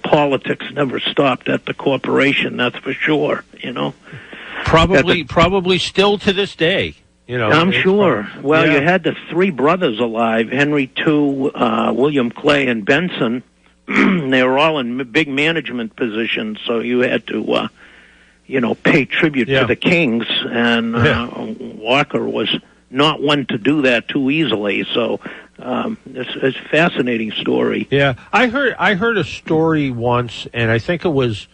politics never stopped at the corporation, that's for sure, you know. Probably still to this day, you know. I'm sure. Well, you had the three brothers alive, Henry II, William Clay, and Benson. They were all in big management positions, so you had to... pay tribute to the kings, and Walker was not one to do that too easily. So it's a fascinating story. Yeah, I heard a story once, and I think it was,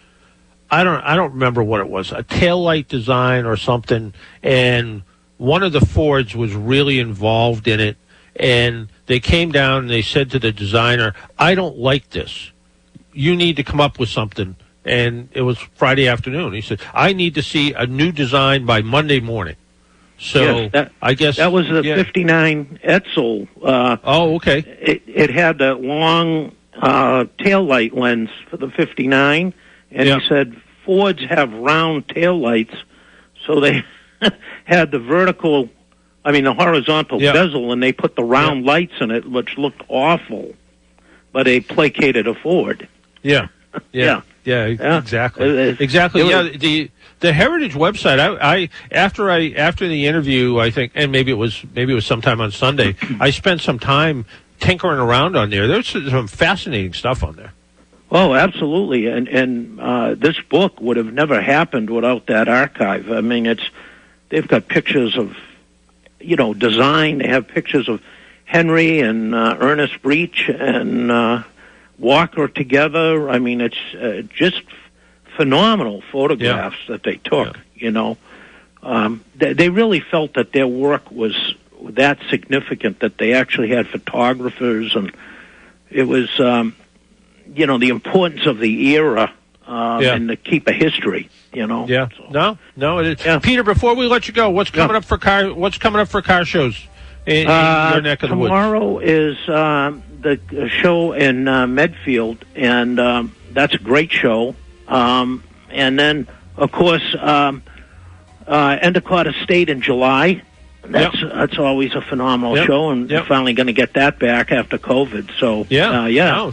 I don't remember what it was, a taillight design or something, and one of the Fords was really involved in it, and they came down and they said to the designer, "I don't like this. You need to come up with something." And it was Friday afternoon. He said, "I need to see a new design by Monday morning." So I guess that was the 59 Etzel. Okay. It had that long taillight lens for the 59, and he said Fords have round taillights, so they had the horizontal bezel, and they put the round lights in it, which looked awful, but they placated a Ford. Yeah, exactly. The Heritage website. I after the interview, I think, and maybe it was sometime on Sunday. I spent some time tinkering around on there. There's some fascinating stuff on there. Oh, absolutely, and this book would have never happened without that archive. I mean, they've got pictures of design. They have pictures of Henry and Ernest Breech and Walker together. I mean, it's just phenomenal photographs that they took. They really felt that their work was that significant that they actually had photographers, and it was the importance of the era and to keep a history. No, it is. Peter, before we let you go, what's coming up for car shows in your neck of the woods? Tomorrow is the show in Medfield, and that's a great show. And then, of course, Endicott Estate in July. That's always a phenomenal show, and we're finally going to get that back after COVID. So,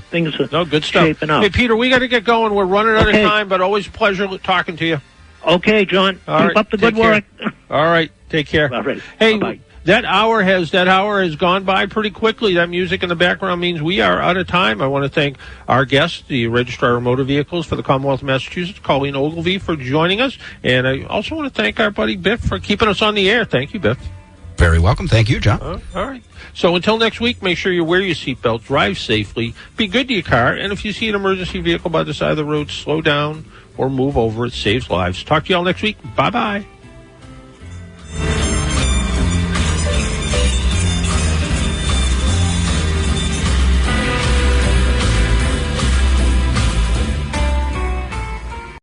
things are good stuff. Shaping up. Hey, Peter, we got to get going. We're running out of time, but always a pleasure talking to you. Okay, John. Keep up the good work. All right, take care. All right. Hey, bye-bye. That hour has gone by pretty quickly. That music in the background means we are out of time. I want to thank our guest, the Registrar of Motor Vehicles for the Commonwealth of Massachusetts, Colleen Ogilvie, for joining us. And I also want to thank our buddy Biff for keeping us on the air. Thank you, Biff. Very welcome. Thank you, John. All right. So until next week, make sure you wear your seatbelt, drive safely, be good to your car, and if you see an emergency vehicle by the side of the road, slow down or move over. It saves lives. Talk to you all next week. Bye-bye.